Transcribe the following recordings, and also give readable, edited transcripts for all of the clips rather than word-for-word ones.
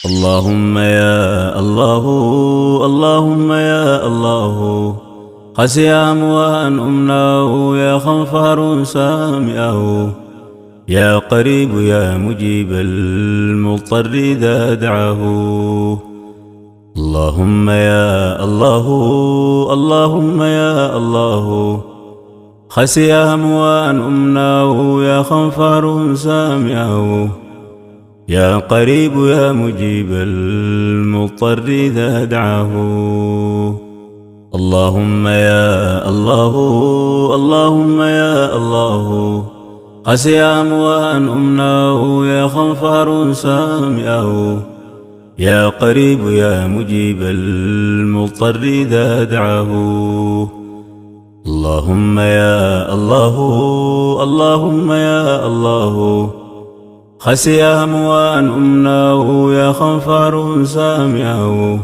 اللهم يا الله، اللهم يا الله، قسيام وأن أمناه يا خنفر سامعه، يا قريب يا مجيب المضطر إذا دعاه. اللهم يا الله، اللهم يا الله، خسيام وأن أمناه يا خنفر سامعه، يا قريب يا مجيب المضطر إذا دعاه. اللهم يا الله، اللهم يا الله، قسيام وأن أمناه يا خنفر سامعه، يا قريب يا مجيب المضطر إذا دعاه. اللهم يا الله، اللهم يا الله، خسيام وأن أمناه يا خنفر سامعه،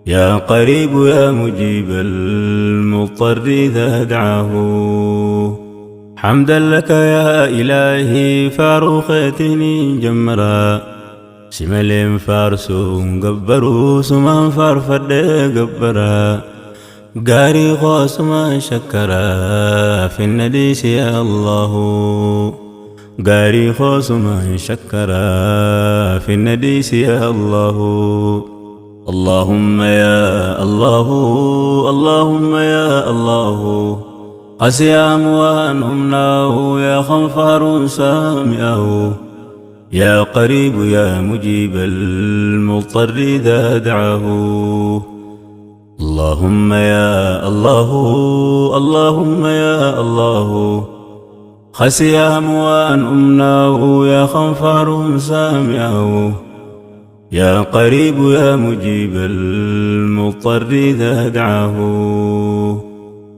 يا قريب يا مجيب المضطر إذا دعاه. حمدا لك يا إلهي فاروقتني جمرا، شمال فارس قبروا سمان فارفد قبرا، قاري خاص ما شكرا في النديس يا الله، قاري خاص ما شكرا في النديس يا الله. اللهم يا الله، اللهم يا الله، قسيام وأن أمناه يا خنفر سامعه، يا قريب يا مجيب المضطر إذا دعاه. اللهم يا الله، اللهم يا الله، خسيام وأن أمناه يا خنفر سامعه، يا قريب يا مجيب المضطر إذا دعاه.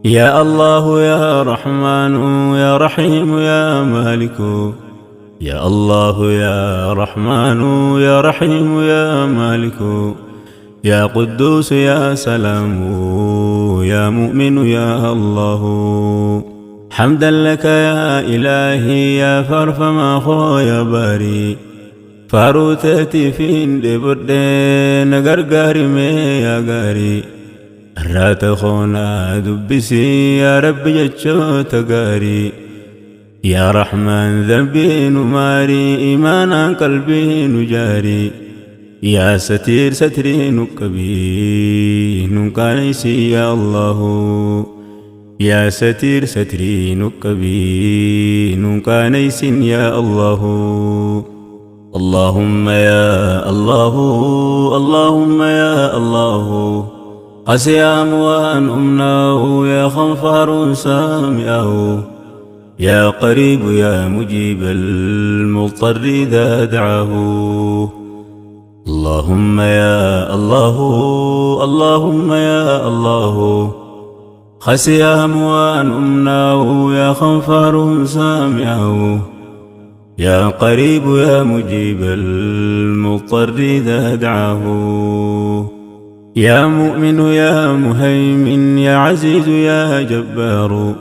يا الله يا رحمن يا رحيم يا مالك، يا الله يا رحمن يا رحيم يا مالك، يا قدوس يا سلام يا مؤمن يا الله. حمدا لك يا إلهي يا فرفما خو يا باري، فاروتتي فين دبردين غرغاري مي يا غاري، رات خونا دبسي يا رب جتشو تغاري. يا رحمن ذنبي نماري إيمانا قلبي نجاري، يا ستير ستري نكبي نكانيسي يا الله، يا ستير ستري نكبي نكانيسي يا الله. اللهم يا الله، اللهم يا الله، قسيام وأن أمناه يا خنفر سامعه، يا قريب يا مجيب المضطر إذا دعاه. اللهم يا الله، اللهم يا الله، خسيام وأن أمناه يا خنفر سامعه، يا قريب يا مجيب المضطر إذا دعاه. يا مؤمن يا مهيمن يا عزيز يا جبار،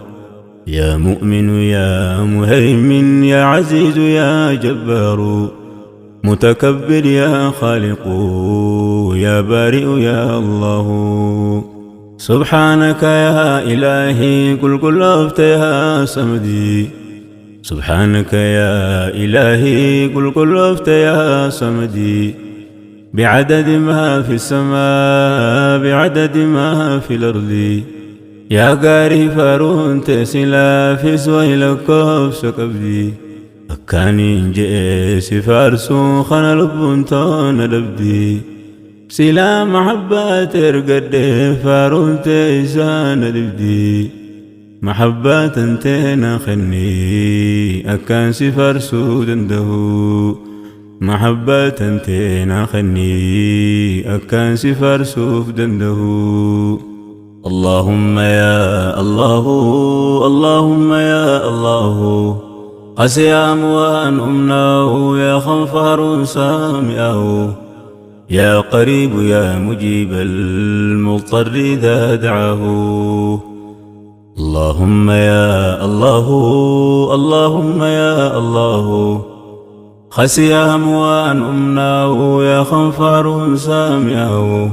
يا مؤمن يا مهيمن يا عزيز يا جبار، متكبر يا خالق يا بارئ يا الله. سبحانك يا إلهي قل أفت يا سمدي، سبحانك يا إلهي قل أفت يا سمدي، بعدد ما في السماء بعدد ما في الأرض، يا قاري فارون تسلا في سويل كوفس كبدي، أكاني جيس فارسو خنا لبنتون لبدي، سلا محبات ارقد فارون تيسان لبدي، محبات انتنا خني أكان سفارسو دندهو، محبات انتنا خني أكان سفارسو دندهو. اللهم يا الله، اللهم يا الله، قسيام وأن أمناه يا خنفر سامعه، يا قريب يا مجيب المضطر إذا دعاه. اللهم يا الله، اللهم يا الله، خسي أموان أمناه يا خنفر سامعه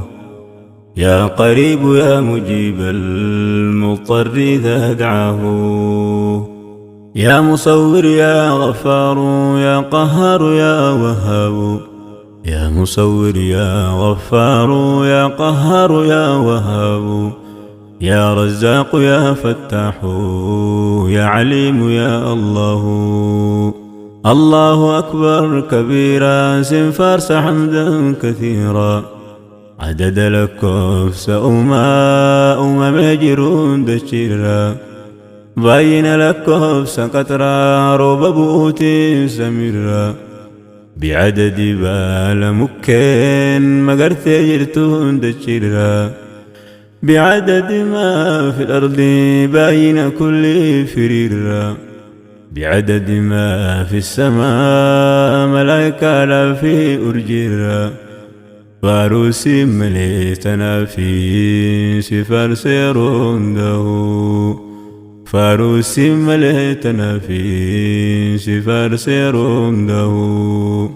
يا قريب يا مجيب المضطر إذا دعاه يا مصور يا غفار يا قهار يا وهاب يا مصور يا غفار يا قهار يا وهاب يا رزاق يا فتاح يا عليم يا الله الله أكبر كبيرا سنفارس حمدا كثيرا عدد لكوف أمم مجرون دشيرا باين لكوف سقطرا روب بوتي سميرا بعدد بال مكين مقرت جرتون دشيرا بعدد ما في الأرض باين كل فريرا بعدد ما في السماء ملائكة لا في أرجيرا فاروسي مليتنا في سفر سيرون دهو فاروسي مليتنا في سفر سيرون دهو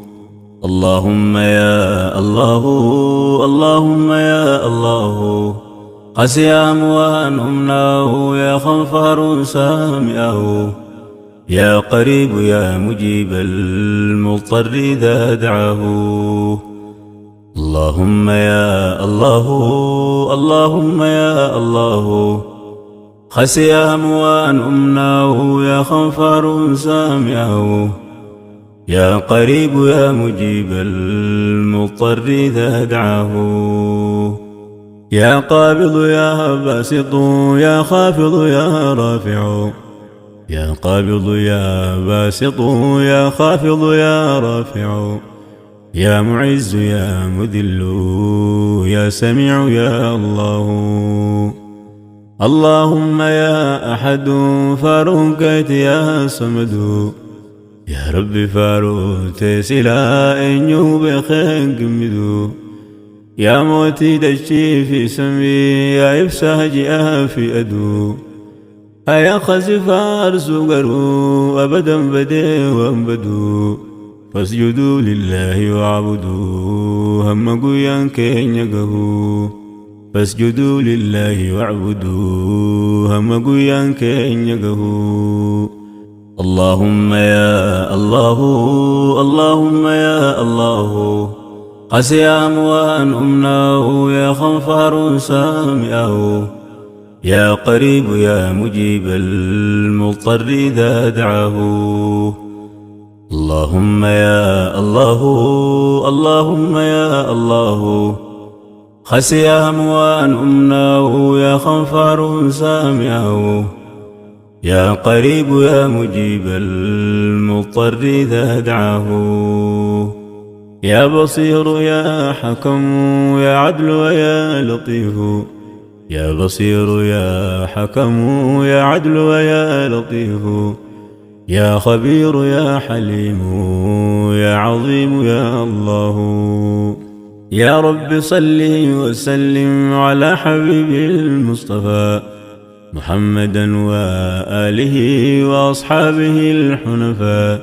اللهم يا الله اللهم يا الله قسي أموان أمناه يا خنفر سامعه يا قريب يا مجيب المضطر إذا دعاه اللهم يا الله اللهم يا الله خسي أموان أمناه يا خنفر سامعه يا قريب يا مجيب المضطر إذا دعاه يا قابض يا باسط يا خافض يا رافع يا قابض يا باسط يا خافض يا رافع يا معز يا مذل يا سميع يا الله اللهم يا أحد فاروقت يا صمد يا رب فاروت سلا إنيو بخير قمدو يا موتي دشي في سمي يا إفساج في أدو يا خزفار سوغرو أبدا بدي وانبدو فاسجدوا لله واعبدوا هم قيان كين يقهو فاسجدوا لله واعبدوا هم قيان كين يقهو اللهم يا الله اللهم يا الله قسي أموان أمناه يا خنفر سامعه يا قريب يا مجيب المضطر إذا دعاه اللهم يا الله اللهم يا الله خسي أموان أمناه يا خنفر سامعه يا قريب يا مجيب المضطر إذا دعاه يا بصير يا حكم يا عدل ويا لطيف يا بصير يا حكم يا عدل ويا لطيف يا خبير يا حليم يا عظيم يا الله يا رب صل وسلم على حبيب المصطفى محمدا وآله وأصحابه الحنفاء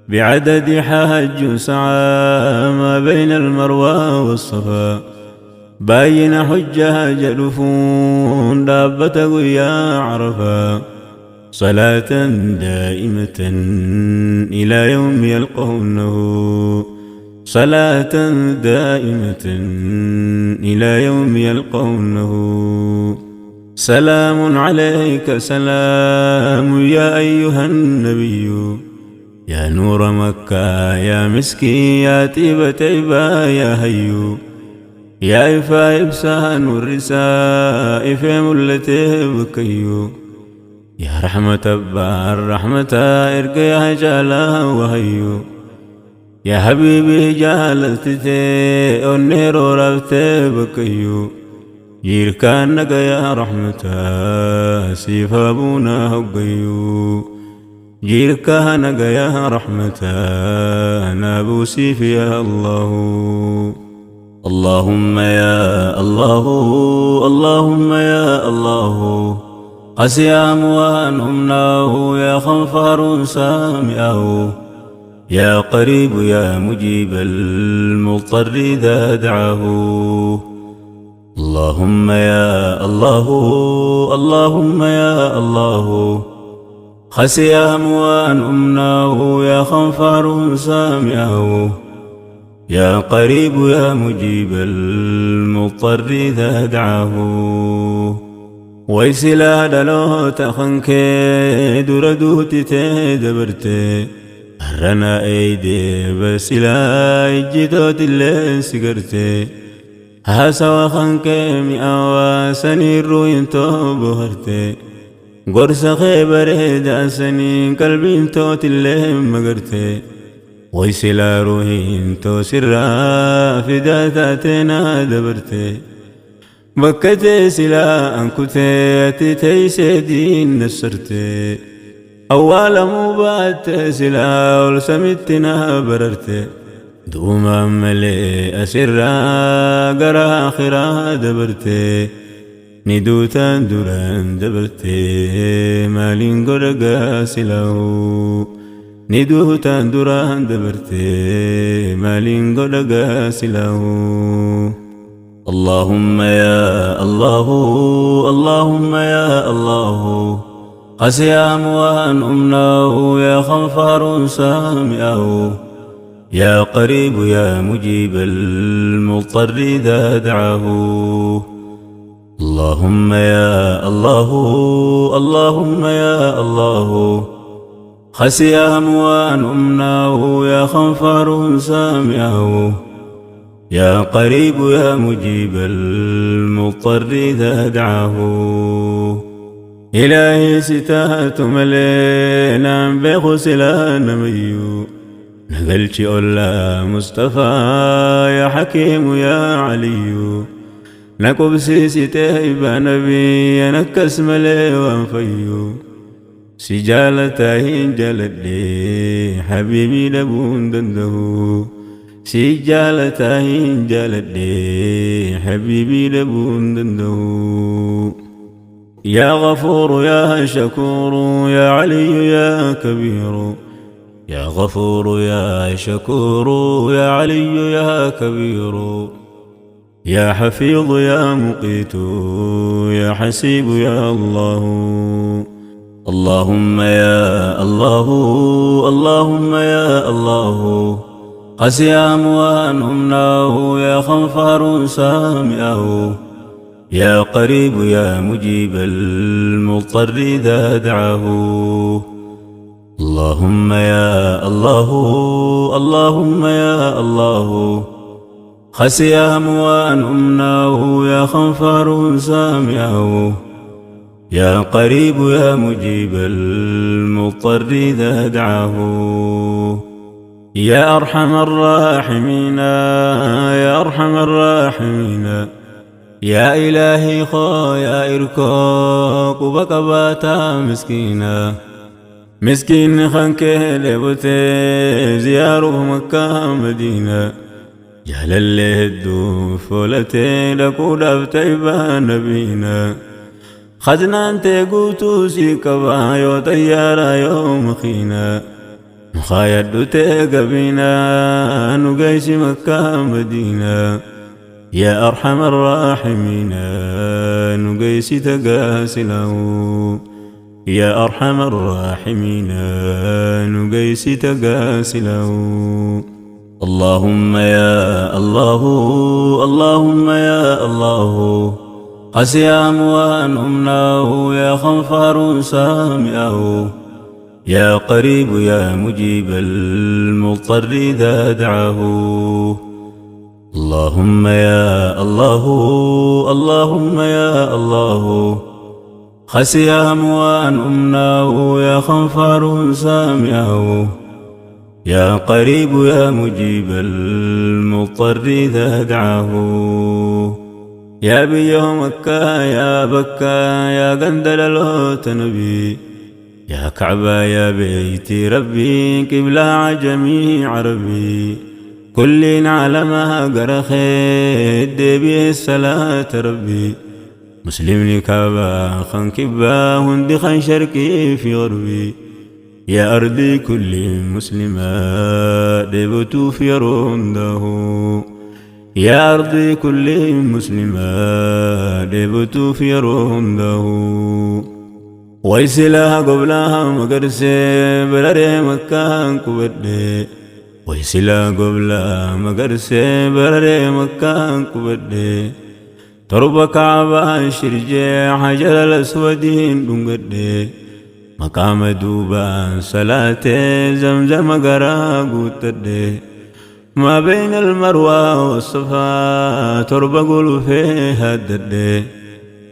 بعدد حج سعى ما بين المروى والصفا باين حجها جلفون دابة يا عرفا صلاة دائمة إلى يوم يلقونه صلاة دائمة إلى يوم يلقونه سلام عليك سلام يا أيها النبي يا نور مكة يا مسكي يا طيبة عبا يا هيو يا إفا إبسان والرساء في ملته بكيو يا رحمة بار رحمة إرق يا جالا وهيو يا حبيبي جالتتي والنير وربتي بكيو جيركانك يا رحمة سيف أبونا هقيو جيركانك يا رحمة نابو سيف يا الله اللهم يا الله اللهم يا الله قسي أموان أمناه يا خنفر سامعه يا قريب يا مجيب المضطر إذا دعاه. اللهم يا الله اللهم يا الله خسي أموان أمناه يا خنفر سامعه. يا قريب يا مجيب المضطر إذا دعاه. ويسلا دلو تخنك دردوت تدبرت أرنا أيدي بسلا إجتوت اللي سكرت هاسا وخنك مئة سنين روين توبهرت قرص خيبر داسني قلبي توت اللي مقرت ويسلا روين تو سرا في داتاتنا دبرت بكت سلا أنكتي تيسي دين نسرت أول مبات سلا ولسمتنا بررت دوما ملي أسرا قرا آخرا دبرت ندوتا دران دبرت مالين قرقا سلاو ندوتا دران دبرت مالين قرقا سلاو. اللهم يا الله اللهم يا الله قسي أموان أمناه يا خنفر سامعه. يا قريب يا مجيب المضطر إذا دعاه. اللهم يا الله اللهم يا الله خسي أموان أمناه يا خنفر سامعه. يا قريب يا مجيب المضطر إذا دعاه. إلهي ستات ملينا بغسلا نميو نقلت أولا مصطفى يا حكيم يا علي نكب سيستيب نبي نكس ملي وانفيو سجالتين جلدي حبيبي لبون دنده سجالتين جلدي حبيبي لبون دنده. يا غفور يا شكور يا علي يا كبير. يا غفور يا شكور يا علي يا كبير. يا حفيظ يا مقيت يا حسيب يا الله. اللهم يا الله اللهم يا الله قسي أموان أمناه يا خنفر سامعه. يا قريب يا مجيب المضطر إذا دعاه. اللهم يا الله اللهم يا الله خسي أموان أمناه يا خنفر سامعه. يا قريب يا مجيب المضطر إذا دعاه. يا أرحم الراحمين يا أرحم الراحمين يا إلهي خو يا إركوك وبكباتا مسكينا مسكين خانك لبوتي زياره مكة مدينة جهل اللي هدو فولتي لكو دفتيبا نبينا خزنا انت قوتو سيكبا يو طيارا يوم خينا مخايدو تيقبينا نقايس مكة مدينة. يا أرحم الراحمين نقيس تقاسله. يا أرحم الراحمين نقيس تقاسله. اللهم يا الله اللهم يا الله قسي أموان أمناه يا خنفر سامعه. يا قريب يا مجيب المضطر إذا دعاه. اللهم يا الله اللهم يا الله خسي أموان أمناه يا خنفر سامعه. يا قريب يا مجيب المضطر إذا دعاه. يا بيوم مكة يا بكا يا قندل الوت نبي يا كعبة يا بيتي ربي قبلة جميع عربي كلنا على ما قرخيد به الصلاة ربي مسلمني كابا خن كبا هندي خن شرقي في غربي يا أرضي كل مسلمة دبتو في رونده يا أرضي كل مسلمة دبتو في رونده ويسلها قبلها مقرسي برري مكان كبدي ويسلها قبلها مقرسي برري مكان كبدي تربة كعبة شرجي حجر الأسودين دنقدي مقام دوبا صلاة زمزم قراغو تدي ما بين المروة والصفا تربة قلو فيها الددي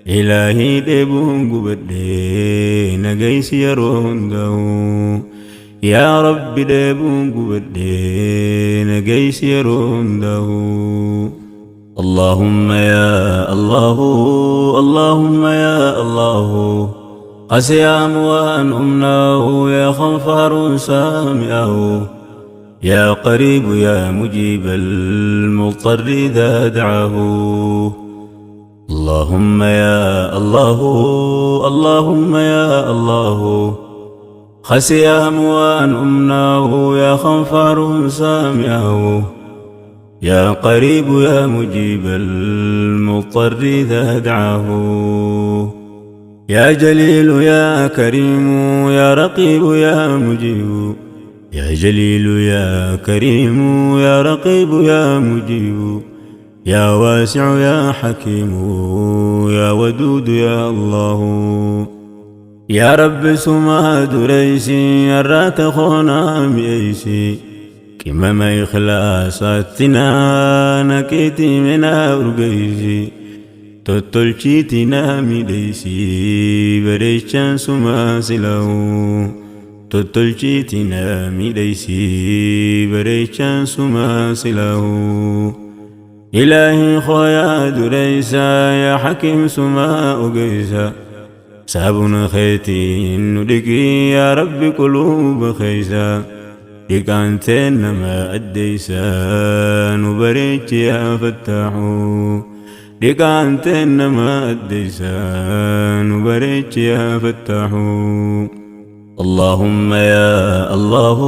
إلهي ديبون قبدي نقيس يرون دو يا رب ديبون قبدي نقيس يرون دو اللهم يا الله اللهم يا الله قسيام وأن أمناه يا خنفر سامعه يا قريب يا مجيب المضطر إذا دعاه اللهم يا الله اللهم يا الله خسيام وأن أمناه يا خنفر سامعه يا قريب يا مجيب المضطر إذا دعاه يا جليل يا كريم يا رقيب يا مجيب يا جليل يا كريم يا رقيب يا مجيب يا واسع يا حكيم يا ودود يا الله يا رب سماد ريسي الرات خونا ميسي كما ما إخلاصاتنا نكيتي من أرقيسي تطلشيتنا ميديسي بريشان سما سلاو تطلشيتنا ميديسي بريشان سما سلاو إلهي خويا دريسا يا حكيم سما أقيسا سابنا خيتي ندقي يا رب قلوب خيسا ديكانتين ما أديسا نبريك يا فتاحو ديكانتين ما أديسا نبريك يا فتاحو اللهم يا الله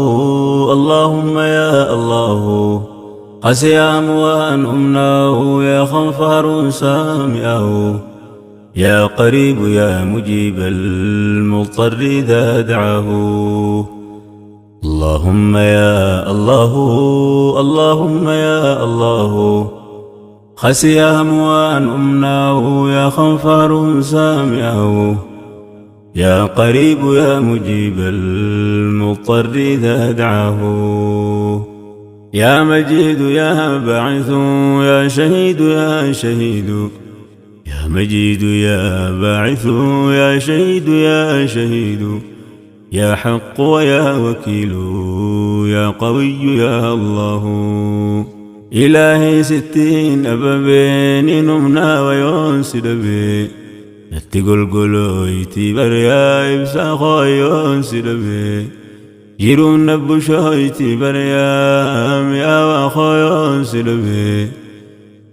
اللهم يا الله قسيام وأن أمناه يا خنفر سامعه يا قريب يا مجيب المضطر إذا دعاه اللهم يا الله اللهم يا الله خسيام وأن أمناه يا خنفر سامعه يا قريب يا مجيب المضطر إذا دعاه يا مجيد يا باعث يا شهيد يا شهيد يا مجيد يا باعث يا شهيد يا شهيد يا حق ويا وكيل يا قوي يا الله إلهي 60 أبابين نمنا ويونس دبي نتقل قلويتي بريا إبسا خويونس دبي جيرون نبو شويتي بريام يا وخويون سلبي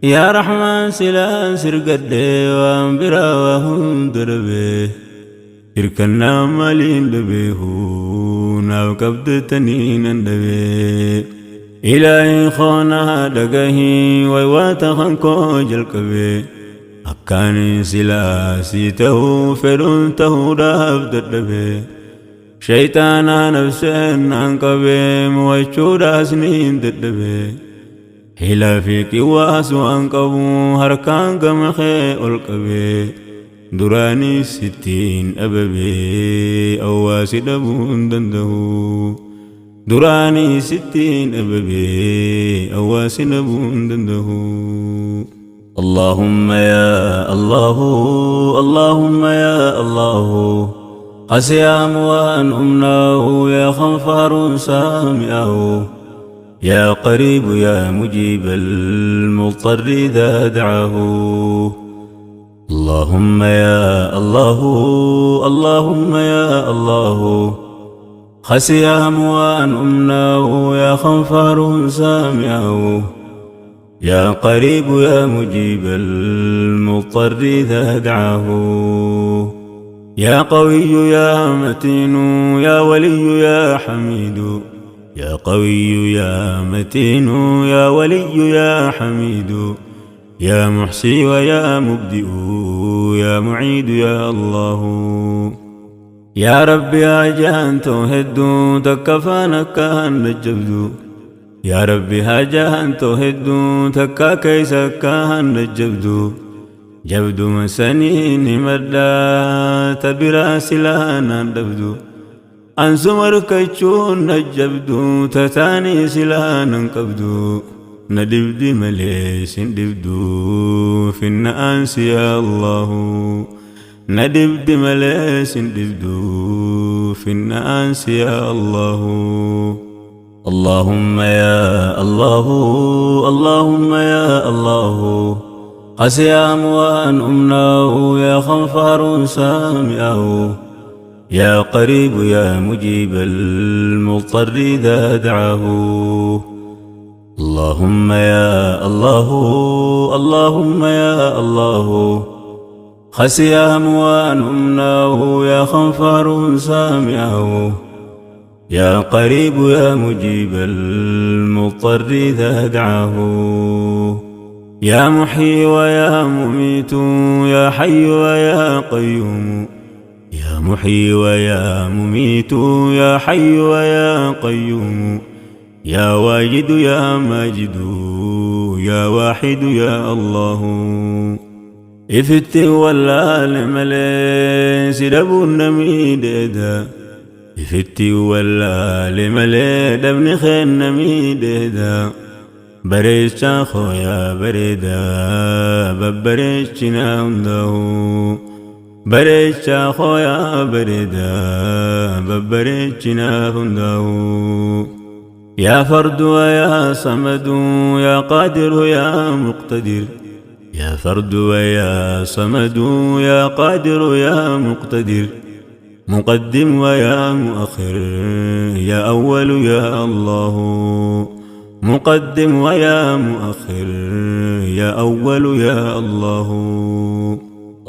يا رحمن سلان سرقدي وانبرا وهم دربي إركنا مالين دبيهون وكبد تنين دبي إلهي خونا دقهي ويواتا خنكو جلكبي أكاني سلاسيته فرنته رابد دبي شيطانا نفسين أنقبي موجودا سنين ددبي هلا فيك واسو أنقبو هركان قمخي ألقبي دراني 60 أببي أواسي دبون دندهو دراني 60 أببي أواسي دبون دندهو اللهم يا الله اللهم يا الله قسيام وأن أمناه يا خنفر سامعه يا قريب يا مجيب المضطر إذا دعاه اللهم يا الله اللهم يا الله خسيام وأن أمناه يا خنفر سامعه يا قريب يا مجيب المضطر إذا دعاه يا قوي يا متين يا ولي يا حميد يا قوي يا متين يا ولي يا حميد يا محصي ويا مبدئ يا معيد يا الله يا رب يا جان توهد تكفانك النجبد يا ربي هاجان توهد تكا كيسك النجبد جبد مسنين مدى تبرا سلانا دبد أنسمر كيشون نجبد تتاني سلانا قبد ندبد مليس دبد في الناس يا الله ندبد مليس دبد في الناس يا الله اللهم يا الله اللهم يا الله قسيام وأن أمناه يا خنفار سامعه يا قريب يا مجيب المضطر إذا دعاه اللهم يا الله اللهم يا الله خسيام وأن أمناه يا خنفار سامعه يا قريب يا مجيب المضطر إذا دعاه يا محيي ويا مميت يا حي ويا قيوم يا محيي ويا مميت يا حي ويا قيوم يا واجد يا ماجد يا واحد يا الله إفت ولا لملي سدب النميد دا إفت ولا لملي دبن خين نميد دا بريشا خويا بريدا ببريشنا عنده بريشا خويا بريدا ببريشنا عنده يا فرد ويا صمد يا قادر يا مقتدر يا فرد ويا صمد يا قادر يا مقتدر مقدم ويا مؤخر يا أول يا الله مقدم ويا مؤخر يا أول يا الله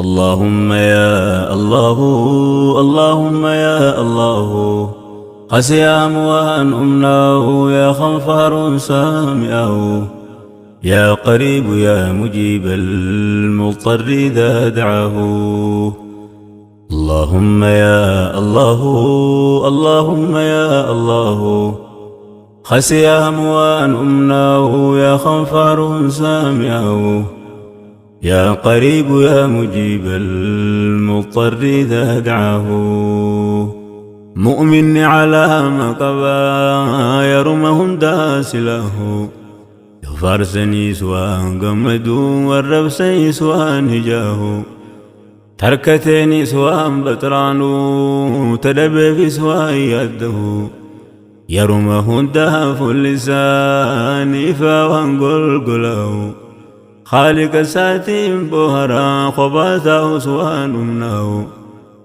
اللهم يا الله اللهم يا الله قسيام وأن أمناه يا خنفار سامعه يا قريب يا مجيب المضطر إذا دعاه اللهم يا الله اللهم يا الله خسيام وأن أمناه يا خنفار سامعه يا قريب يا مجيب المضطر إذا دعاه مؤمن على ما قبا يرمهم داسله يفارسني سوان قمدوا والرب سيسوان هجاه تركتني سوان بطرانو تدب في سوان يده يرمه الدهف اللسان فوان قلقله خالق ساتين بوهرا خباته سوان أمناه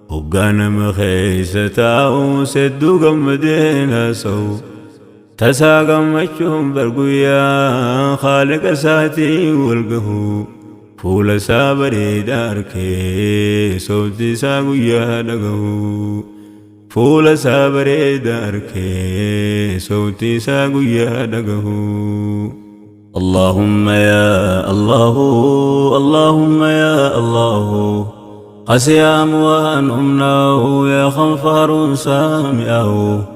وقانا مخيستاو سدو قمدين سو تساقا مجهم برقويا خالق ساتي والقهو فول سابري داركي صوتي ساقويا لقهو فول سابري داركي صوتي ساقويا لقهو اللهم يا الله اللهم يا الله قسيام وأن أمناه يا خنفار سامعه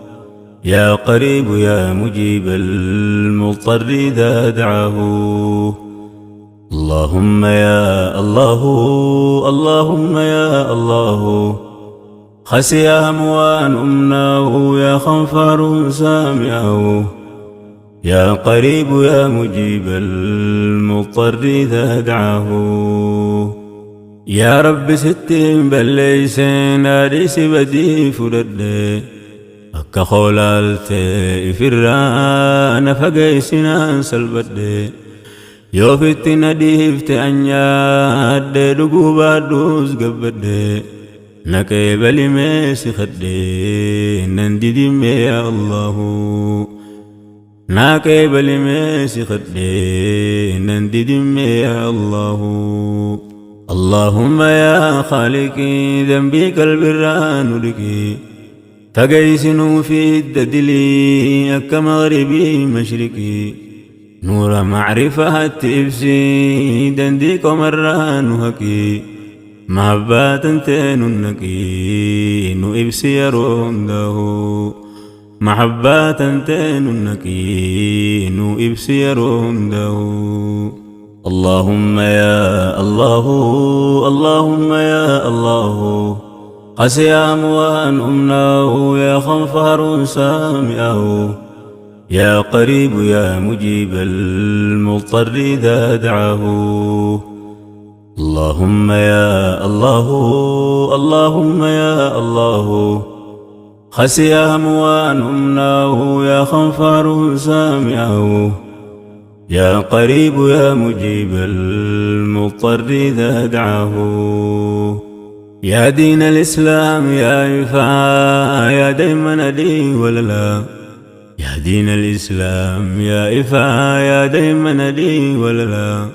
يا قريب يا مجيب المضطر إذا دعاه اللهم يا الله اللهم يا الله خسيام وأن أمناه يا خنفار سامعه يا قريب يا مجيب المضطر إذا دعاه يا رب ستين بليسين أريس بدي فرد أكا خولالتي فران فقيسنا سلبد يوفت نديفت أنياد دقوبا دوز قبد نكي بلميسي خدي نندي دمي يا الله ناكي بلميسي خدي نندي دمي يا الله اللهم يا خالقي ذنبي كالبران لكي فقيسنوا في الددلي أك مغربي مشرقي نور معرفة تبسي دنديك مران هكي محبات تننكي نو إبسي يرونده محبات تننكي نو إبسي يرونده اللهم يا الله اللهم يا الله قسي أموان أمناه يا خنفر سامعه يا قريب يا مجيب المضطر إذا دعاه اللهم يا الله اللهم يا الله خسي أموان أمناه يا خنفر سامعه يا قريب يا مجيب المضطر إذا دعاه يا دين الإسلام يا إفعى يا ديمن لي وللا يا دين الإسلام يا إفعى يا ديمن لي وللا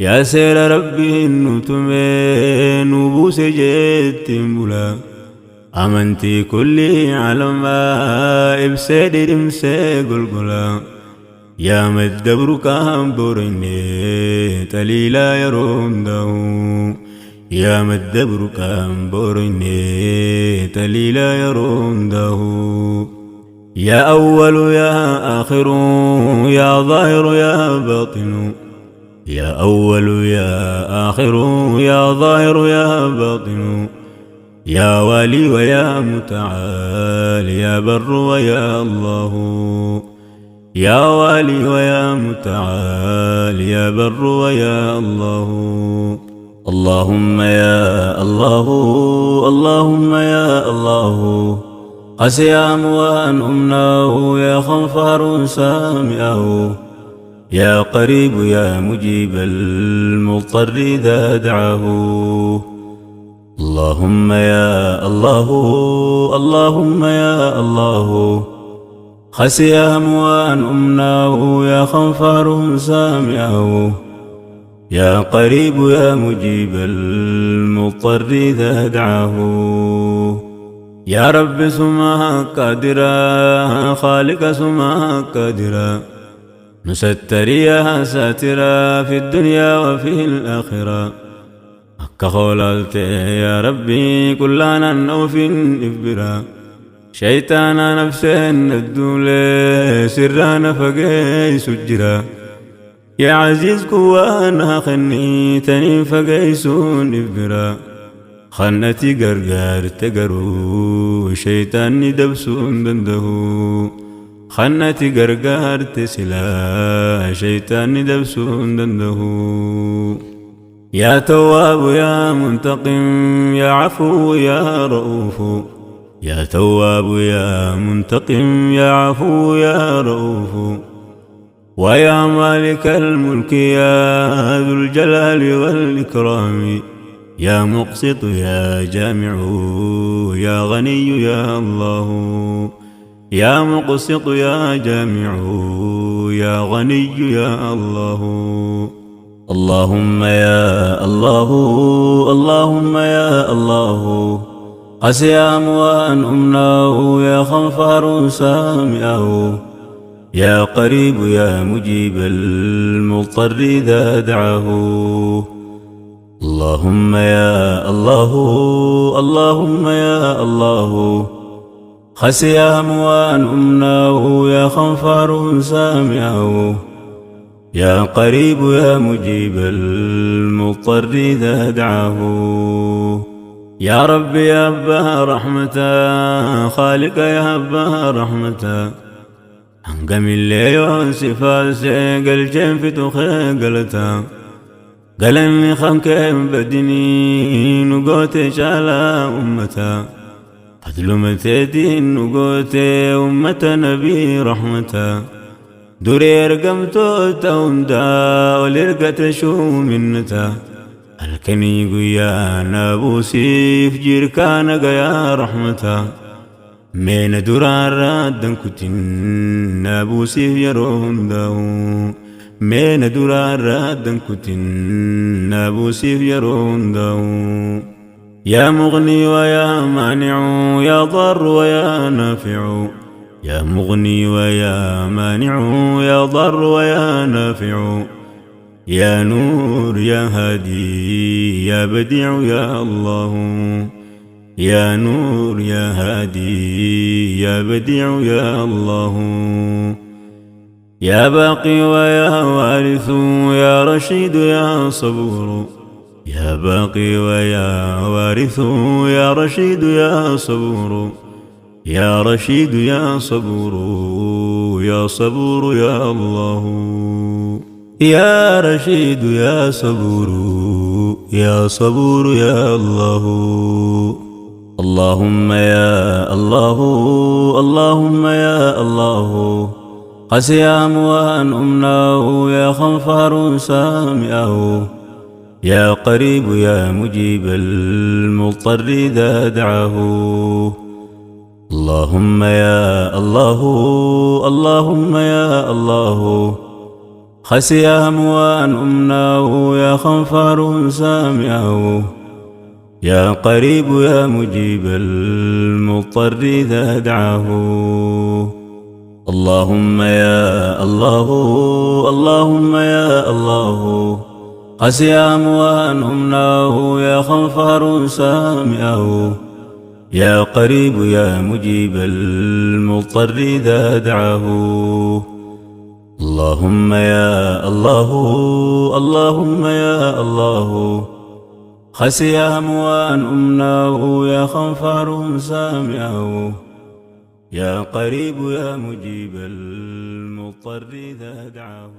يا سير ربي النتمين وبوس جيت بلا أمنتي كلي على ما إبسد إمسي قلقلا يا مدبر كام بوريني تليلا يروم داو يا مدبر كام بوريني تليلا يروم داو يا أول يا آخر يا ظاهر يا باطن يا أول يا آخر يا ظاهر يا باطن يا والي ويا متعال يا بر ويا الله يا والي ويا متعال يا بر ويا الله اللهم يا الله اللهم يا الله قسي أموان أمناه يا خنفر سامعه يا قريب يا مجيب المضطر إذا دعاه اللهم يا الله اللهم يا الله خسي أموان أمناه يا خنفر سامعه يا قريب يا مجيب المضطر إذا دعاه يا رب سماك قادرا خالق سماك قادرا نستر يا ساترا في الدنيا وفي الآخرة كخولالت يا ربي كلنا نوف إفبرا شيطانا نفسين الدولة سرانا فقاي سجرا يا عزيز كوانا خني تنين فقايسون إفبرا خنتي قرقار تقرو شيطاني دبسون دندهو خنتي قرقار تسلا شيطاني دبسون دندهو يا تواب يا منتقم يا عفو يا رؤوف يا تواب يا منتقم يا عفو يا رؤوف ويا مالك الملك يا ذو الجلال والإكرام يا مقسط يا جامع يا غني يا الله يا مقسط يا جامع يا غني يا الله اللهم يا الله اللهم يا الله قسي أموان أمناه يا خنفر سامعه يا قريب يا مجيب المضطر إذا دعاه اللهم يا الله اللهم يا الله خسي أموان أمناه يا خنفر سامعه يا قريب يا مجيب المضطر إذا دعاه يا رب يا أبا رحمة خالق يا أبا رحمة أنقم اللي يوسف قل جنفت خيقلتا قال إني خمك بدني نقوت شالا أمتا فضل متدين نقوت أمة نبي رحمتا دوري رقمتو توندا ولرقت شو منتا الكني قيا نابو سيف جيركان قيا رحمتا من درار ردن كتن نابو سيف يرون داو من درار رادن كتن أبو سيف يرون داو يا مغني ويا مانع يا ضر ويا نافع يا مغني ويا مانع يا ضر ويا نافع يا نور يا هادي يا بديع يا الله يا نور يا هادي يا بديع يا الله يا باقي ويا وارث يا رشيد يا صبور يا باقي ويا وارث يا رشيد يا صبور يا رشيد يا صبور يا صبور يا الله يا رشيد يا صبور يا صبور يا الله اللهم يا الله اللهم يا الله قسيام وأن أمناه يا خنفر سامعه يا قريب يا مجيب المضطر إذا دعاه اللهم يا الله اللهم يا الله خسيام وأن أمناه يا خنفر سامعه يا قريب يا مجيب المضطر إذا دعاه اللهم يا الله اللهم يا الله قسيام وأن أمناه يا خنفر سامعه يا قريب يا مجيب المضطر إذا دعاه اللهم يا الله اللهم يا الله خسيام وأن أمناه يا خنفر سامعه يا قريب يا مجيب المضطر إذا دعاه